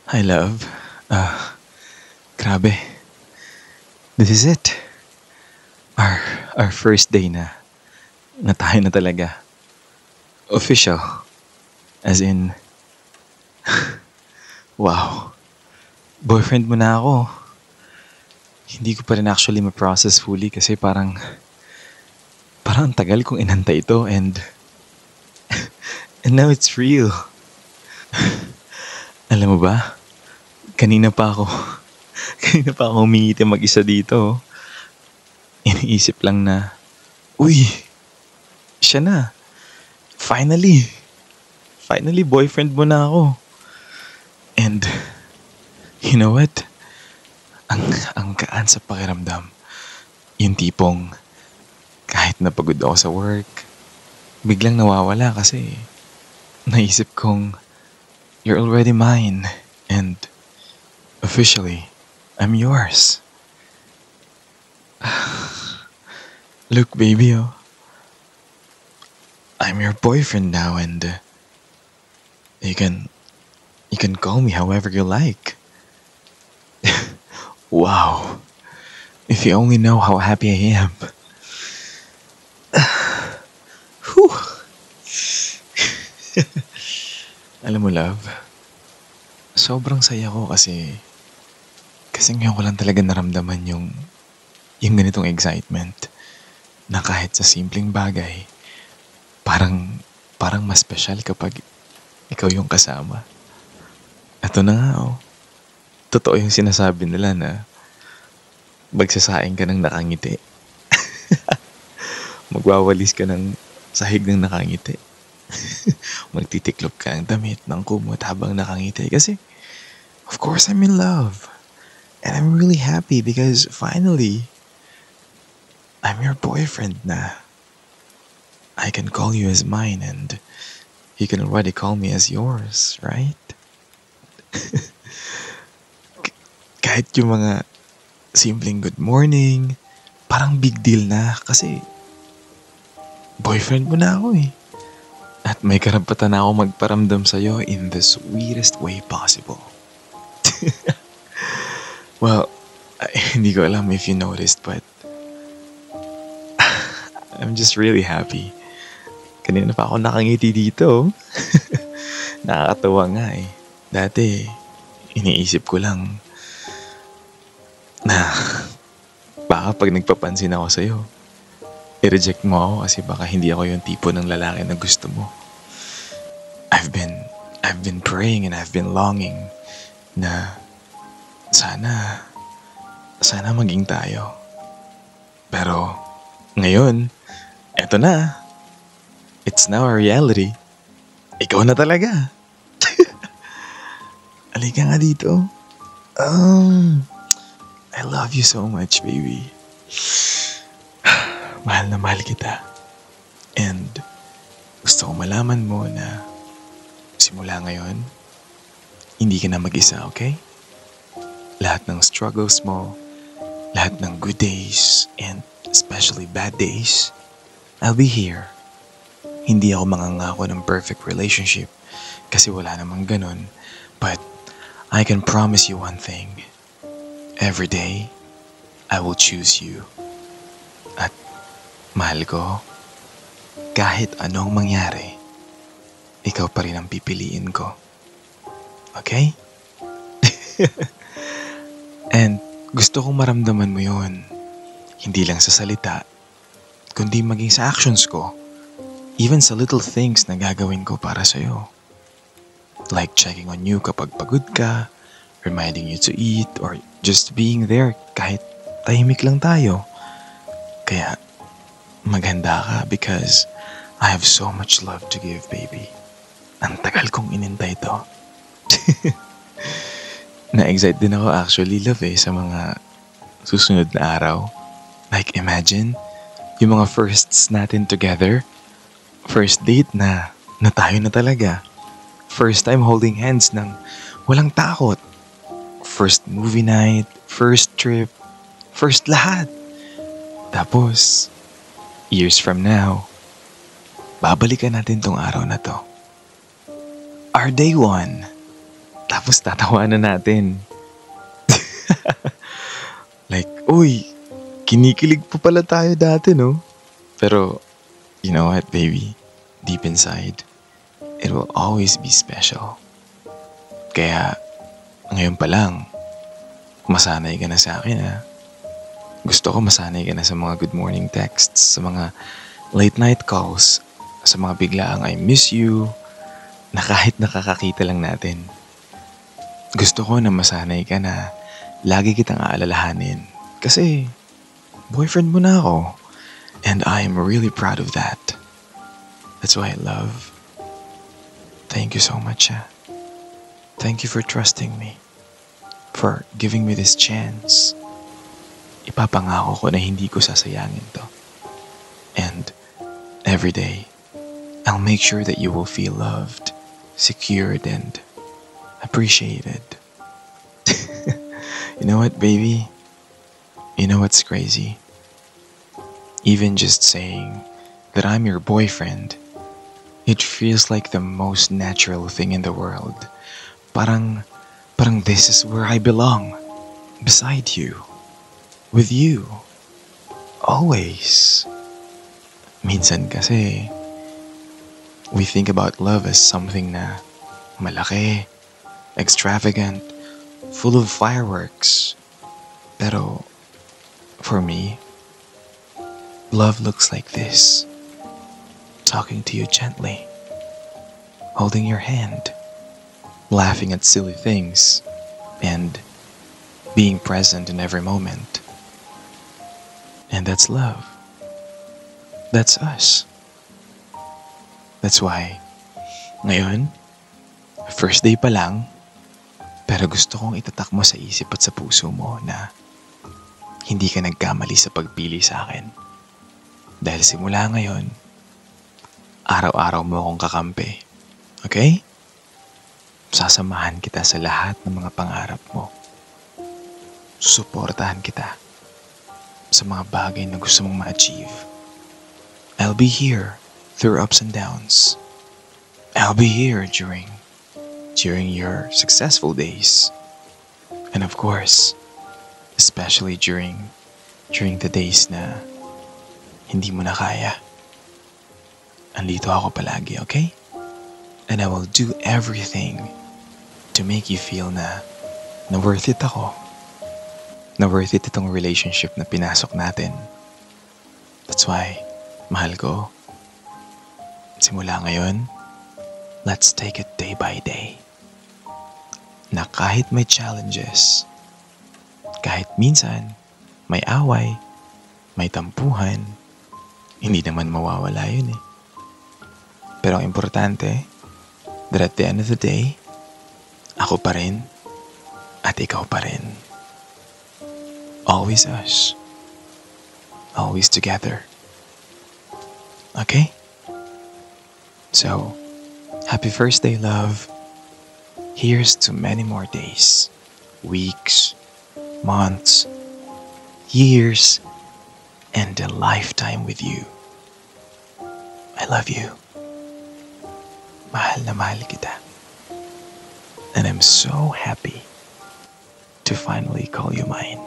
Hi, love. Uh, Grabe. This is it. Our, our first day na tayo na talaga. Official. As in, wow. Boyfriend mo na ako. Hindi ko pa rin actually ma-process fully kasi parang ang tagal kong inantay ito and now it's real. Alam mo ba, kanina pa ako, kanina pa ako humingiti mag-isa dito. Iniisip lang na, uy, siya na. Finally. Finally, boyfriend mo na ako. And, you know what? Ang gaan sa pakiramdam. Yung tipong, kahit napagod ako sa work, biglang nawawala kasi naisip kong, you're already mine. And, officially, I'm yours. Look, baby, oh. I'm your boyfriend now and you can call me however you like. Wow. If you only know how happy I am. Whew. Alam mo, love, sobrang saya ko kasi ngayon ko lang talaga naramdaman yung ganitong excitement na kahit sa simpleng bagay, parang mas special kapag ikaw yung kasama. Ito na nga, oh. Totoo yung sinasabi nila na magsasaing ka ng nakangiti. Magwawalis ka ng sahig ng nakangiti. Magtitiklop ka ang damit ng kumot habang nakangiti. Kasi, of course, I'm in love. And I'm really happy because finally, I'm your boyfriend na. I can call you as mine and you can already call me as yours, right? Kahit yung mga simpleng good morning, parang big deal na kasi boyfriend mo na ako eh. At may karapatan na ako magparamdam sa'yo in the sweetest way possible. Well, hindi ko alam if you noticed but I'm just really happy. Kanina pa ako nakangiti dito. Nakakatawa nga eh. Dati, iniisip ko lang na baka pag nagpapansin ako sa'yo, i-reject mo ako kasi baka hindi ako yung tipo ng lalaki na gusto mo. I've been praying and I've been longing na sana maging tayo. Pero ngayon, eto na. It's now a reality. Ikaw na talaga. Halika nga dito. I love you so much, baby. Mahal na mahal kita. And gusto ko malaman mo na simula ngayon, hindi ka na mag-isa, okay? Lahat ng struggles mo, lahat ng good days, and especially bad days, I'll be here. Hindi ako mangangako ng perfect relationship kasi wala namang ganun. But I can promise you one thing. Every day, I will choose you. At mahal ko, kahit anong mangyari, ikaw pa rin ang pipiliin ko. Okay? And gusto kong maramdaman mo yun. Hindi lang sa salita, kundi maging sa actions ko. Even sa little things na gagawin ko para sa'yo. Like checking on you kapag pagod ka, reminding you to eat, or just being there kahit tahimik lang tayo. Kaya maghanda ka because I have so much love to give, baby. Ang tagal kong inintay to. Na-excite din ako actually, love sa mga susunod na araw. Like imagine, yung mga firsts natin together. First date na tayo na talaga. First time holding hands ng walang takot. First movie night, first trip, first lahat. Tapos, years from now, babalikan natin tong araw na to. Our day one. Tapos tatawanan natin. Like, uy, kinikilig pa pala tayo dati, no? Pero, you know what, baby? Deep inside, it will always be special. Kaya, ngayon pa lang, masanay ka na sa akin, ha? Gusto ko masanay ka na sa mga good morning texts, sa mga late night calls, sa mga biglaang I miss you, na kahit nakakakita lang natin. Gusto ko na masanay ka na lagi kitang aalalahanin. Kasi, boyfriend mo na ako. And I am really proud of that. That's why I love. Thank you so much, ha? Thank you for trusting me. For giving me this chance. Ipapangako ko na hindi ko sasayangin to. And every day, I'll make sure that you will feel loved, secured, and appreciated. You know what, baby? You know what's crazy? Even just saying that I'm your boyfriend, it feels like the most natural thing in the world. Parang this is where I belong. Beside you. With you. Always. Minsan kasi, we think about love as something na malaki, extravagant, full of fireworks. Pero, for me, love looks like this. Talking to you gently. Holding your hand. Laughing at silly things. And being present in every moment. And that's love. That's us. That's why, ngayon, first day pa lang, pero gusto kong itatak mo sa isip at sa puso mo na hindi ka nagkamali sa pagpili sa akin. Dahil simula ngayon, araw-araw mo akong kakampi. Okay? Sasamahan kita sa lahat ng mga pangarap mo. Susuportahan kita sa mga bagay na gusto mong ma-achieve. I'll be here through ups and downs. I'll be here during your successful days. And of course, especially during the days na hindi mo na kaya. Andito ako palagi, okay? And I will do everything to make you feel na worth it ako. Na worth it itong relationship na pinasok natin. That's why, mahal ko, simula ngayon, let's take it day by day. Na kahit may challenges, kahit minsan may away, may tampuhan, hindi naman mawawala yun eh. Pero ang importante, that at the end of the day, ako pa rin at ikaw pa rin. Always us. Always together. Okay? So, happy first day, love. Here's to many more days, weeks, months, years, and a lifetime with you. I love you. Mahal na mahal kita. And I'm so happy to finally call you mine.